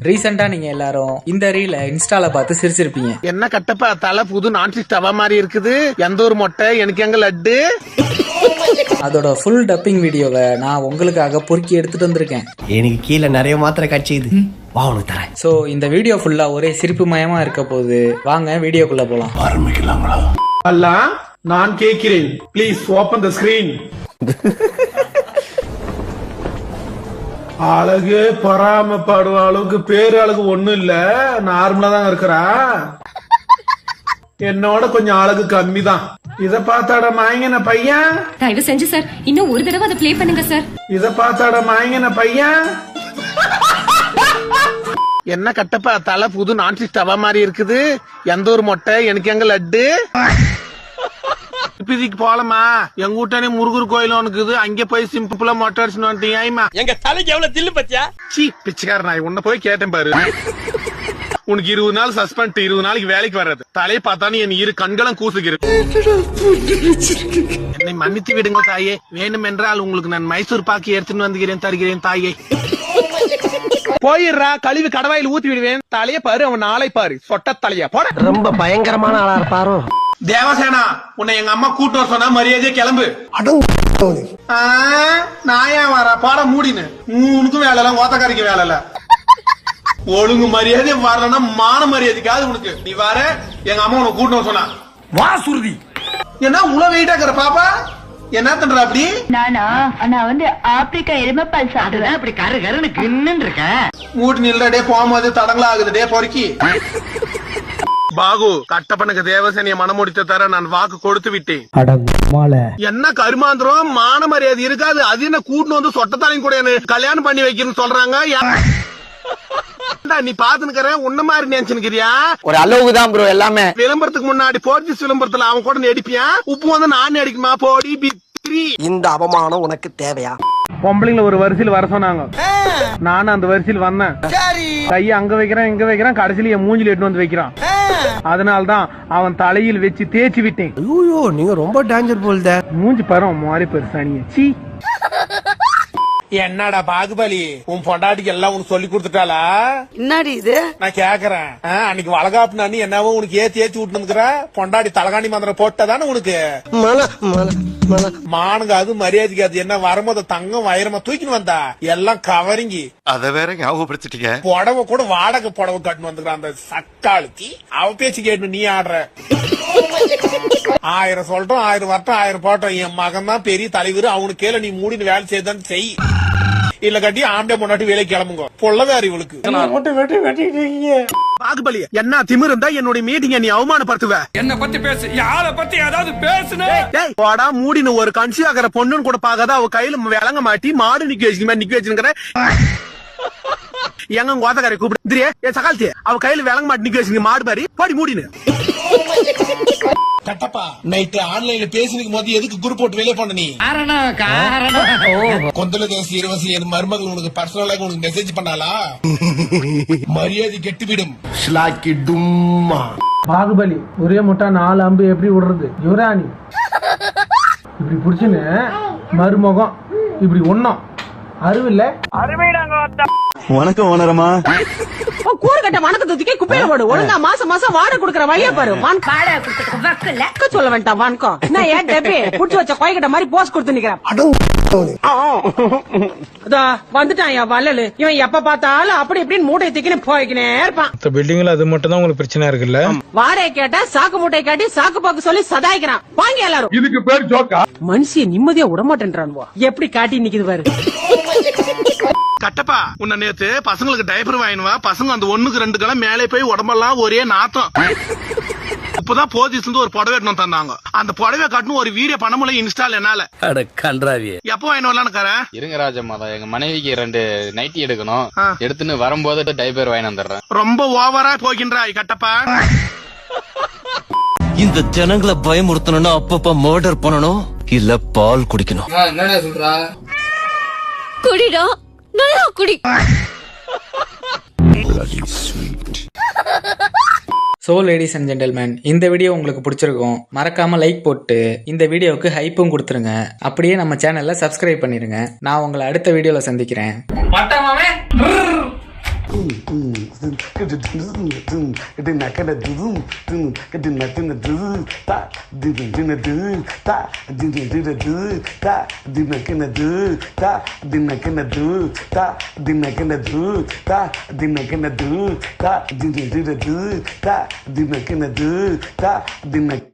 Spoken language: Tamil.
ரீசெண்டா நீங்க எல்லாரும் இந்த ரீல இன்ஸ்டால பார்த்து சிரிச்சிருப்பீங்க. என்ன கட்டப்பா தலை புது நான்ஸ்டிக் தவா மாதிரி இருக்குது, எந்த ஒரு மொட்டை எனக்கு எங்க லட்டு. அதோட ஃபுல் டப்பிங் வீடியோவை நான் உங்களுக்காக பொறுக்கி எடுத்துட்டு வந்திருக்கேன். எனக்கு கீழே நிறைய மாத்திரை காட்சியுது, வா உனக்கு தரேன். சோ இந்த வீடியோ ஃபுல்லா ஒரே சிரிப்பு மயமா இருக்க போகுது. வாங்க வீடியோக்குள்ள போலாம். ஆரம்பிக்கலாங்களா? அல்ல நான் கேட்கிறேன், ப்ளீஸ் ஓபன் த ஸ்கிரீன். அழகு பொறாமப்படுற அளவுக்கு பேரு அழகு ஒண்ணும் இல்ல, நார்மலா தான் இருக்கிறா. என்னோட கொஞ்சம் அழகு கம்மி தான். இத பார்த்தாட மாயங்கன பையன். தயவு செஞ்சு சார் இன்னும் ஒரு தடவை அதை ப்ளே பண்ணுங்க சார். இத பார்த்தாட மாயங்கன பையன். என்ன கட்டப்பா தலை புது நான்ஸ்டிக் தவா மாதிரி இருக்குது, எந்த ஒரு மொட்டை எனக்கு எங்க லட்டு. இப்பதிக்கு போலமா எங்க வீட்டானே முருகர் கோயில் இருக்குது, அங்க போய் சிம்பிளா மொட்டை அடிச்சுன்னு வந்துட்டீங்க. எங்க தலைக்கு எவ்வளவு தில்லு பத்தியா? சீ பிச்சைக்கார நாய், உன்ன போய் கேட்டேன் பாரு. உனக்கு 20 நாள் சஸ்பெண்ட், 20 நாளைக்கு வேலைக்கு வர்றது. தலையை பார்த்தானு என் இரு கண்களும் கூசுகிறது. என்னை மன்னித்து விடுங்க தாயே, வேணும் என்றால் உங்களுக்கு நான் மைசூர் பாக்கி எடுத்துன்னு வந்துகிறேன், தருகிறேன் தாயே. போயிடுறா, கழிவு கடவாயில் ஊத்தி விடுவேன். தலைய பாரு, அவன் நாளை பாரு, சொட்ட தலையா போட. ரொம்ப பயங்கரமான ஆளா இருப்பாரோ. தேவசேனா, உன்னை எங்க அம்மா கூட்டு வர சொன்னா மரியாதையா கிளம்பு. நான் ஏன் வர பாட மூடினு, உனக்கும் வேலை இல்ல, ஓத்தக்காரிக்கு வேலை இல்ல. ஒழுங்கு மரியாதை வரலன்னா மான மரியாதைக்காது உனக்கு. நீ வர, எங்க அம்மா உனக்கு கூட்டு வர சொன்னா வா சுருதி. என்ன உள்ள வெயிட்டா இருக்கிற பாப்பா, என்ன பண்ற அப்படி? நானா நான் வந்து ஆப்பிரிக்கா எருமைப்பால் சாப்பிடுவேன். அப்படி கரு கருன்னு கின்னு இருக்க. மூட்டு நில்லடே, போகும்போது தடங்களா ஆகுது டே பொறுக்கி. பாகு கட்டப்பனுக்கு தேவசேனிய மனமுடித்த தர நான் வாக்கு கொடுத்து விட்டேன். என்ன கருமாந்திரம், மான மரியாதை இருக்காது. அது என்ன கூட்டு வந்து சொட்டத்தாலையும் கூட கல்யாணம் பண்ணி வைக்கணும்னு சொல்றாங்க. நீ பாத்துக்கிற உன்ன மாதிரி நினைச்சுக்கிறியா? ஒரு அளவுக்குதான் ப்ரோ எல்லாமே. விளம்பரத்துக்கு முன்னாடி போர்ச்சுஸ் விளம்பரத்துல அவன் கூட நடிப்பியா, உப்பு வந்து நான் அடிக்குமா போடி பித்ரி. இந்த அவமானம் உனக்கு தேவையா? பொம்பளைங்கள ஒரு வரிசையில் வர சொன்னாங்க, நானும் அந்த வரிசையில் வந்தேன். கையை அங்க வைக்கிறேன் இங்க வைக்கிறேன், கடைசியில என் மூஞ்சில எட்டு வந்து வைக்கிறான். அதனால்தான் அவன் தலையில் வச்சு தேய்ச்சி விட்டேன். ஐயோ நீங்க ரொம்ப டேஞ்சர் போல்த. மூஞ்சி பரம் மாறி பெருசானிய. சீ என்னடா பாகுபலி, உன் பொண்டாட்டிக்கு எல்லாம் உனக்கு சொல்லி கொடுத்துட்டாளா? என்னடி இது நான் கேக்குறேன். அன்னைக்கு வளகாப்பு நானி என்னவோ உனக்கு ஏத்தி ஊட்டுனுக்குற பொண்டாட்டி தலகாணி மந்திரம் போட்டதானே உனக்கு மானுங்க. அது மரியாதைக்கு அது என்ன வரும்போது தங்கம் வைரமா தூக்கின்னு வந்தா எல்லாம் கவரிங்கி. அத வேற ஞாபகப்படுத்திட்டீங்க. புடவை கூட வாடகை புடவை கட்டுன்னு வந்துக்கிறான் அந்த சக்காளுக்கு. அவ பேச்சு கேட்டு நீ ஆடுற. 1000 சொல்லட்டும், 1000 வரட்டும், 1000 போட்டோம். என் மகன் தான் பெரிய தலைவர், அவனுக்கு கேள நீ மூடின்னு வேலை செய்தான் செய். இல்ல கட்டி ஆம்பளை பொண்டாட்டி வேலை கிளம்புங்க. பொல்லதாரு இவளுக்கு. பாகுபலி என்ன திமிர் இருந்தா என்னுடைய மீட்டிங்க நீ அவமானப்படுத்துவ. என்ன பத்தி பேசு, யார பத்தி ஏதாவது பேசுனே. போடா மூடின்னு ஒரு கன்சி ஆகிற பொண்ணுன்னு கூட பாக்காத, அவ கையில விளங்க மாட்டி மாடு நிக்க வச்சுக்கிற. எங்க கோத்தக்காரை கூப்பிடுறியே சகாலத்தி, அவ கையில விளங்க மாட்டி நிக்க வச்சுங்க மாடு மாதிரி பாடி மூடினு. கட்டப்பா நைட்டு ஆன்லைன்ல பேசினுக்கும் போது எதுக்கு குரூப் போட்டு வெளியே போன நீ? கொந்தல தேசி இருவசி என் மருமகள் உனக்கு பர்சனலாக உனக்கு மெசேஜ் பண்ணாலா? மரியாதை கெட்டுவிடும். பாகுபலி ஒரே முட்டா 4 அம்பு எப்படி விடுறது? யுவராணி இப்படி புடிச்சுன்னு மருமகம் இப்படி ஒண்ணும் அறிவில்ல. வணக்கம் வணரமா. கூறுகட்ட வணக்கத்தை தூக்கி குப்பையில போடு. ஒழுங்கா மாசம் மாசம் வாடகை கொடுக்கற வழியா பாரு. வாடகை கொடுத்துட்டு வக்கல சொல்ல வேண்டாம் வணக்கம். நான் ஏன் டெப்பி புடிச்சு வச்ச கோய்கிட்ட மாதிரி போஸ் கொடுத்து நிக்கிறேன். வந்துட்டான் என் வள்ளலு. இவன் எப்ப பார்த்தாலும் அப்படி இப்படின்னு மூட்டை தூக்கின்னு போய்க்கினே இருப்பான். பில்டிங்ல அது மட்டும் தான் உங்களுக்கு பிரச்சனை இருக்குல்ல? வாடகை கேட்டா சாக்கு மூட்டை காட்டி சாக்கு பாக்கு சொல்லி சதாய்க்கிறான். வாங்க எல்லாரும். இதுக்கு பேர் ஜோக்கா? மனுஷிய நிம்மதியா விடமாட்டேன்றான். எப்படி காட்டி நிக்குது பாரு. கட்டப்பா உன்ன நேத்து பசங்களுக்கு டைப்பர் வாங்கினுவா. பசங்க அந்த 1க்கு 2 கிலோ மேலே போய் உடம்பெல்லாம் ஒரே நாத்தம். இப்பதான் போதிஸ் ஒரு புடவை எடுத்து தந்தாங்க. அந்த புடவை காட்டணும் ஒரு வீடியோ பண்ண முடியல இன்ஸ்டால என்னால. எப்ப வாங்கினு வரலான்னு இருங்க ராஜம்மா, எங்க மனைவிக்கு 2 நைட்டி எடுக்கணும். எடுத்துன்னு வரும்போது டைப்பர் வாங்கி வந்துடுறேன். ரொம்ப ஓவரா போகின்றாய் கட்டப்பா. இந்த ஜனங்களை பயமுறுத்தணும்னா அப்பப்ப மர்டர் பண்ணணும், இல்ல பால் குடிக்கணும். என்னடா சொல்றா? குடிடா, நல்லா குடி. ஸோ லேடிஸ் அண்ட் ஜென்டில்மேன், இந்த வீடியோ உங்களுக்கு பிடிச்சிருக்கும். மறக்காம லைக் போட்டு இந்த வீடியோவுக்கு ஹைப்பும் கொடுத்துருங்க. அப்படியே நம்ம சேனல்ல சப்ஸ்கிரைப் பண்ணிருங்க. நான் உங்களை அடுத்த வீடியோல சந்திக்கிறேன். தினக்கினது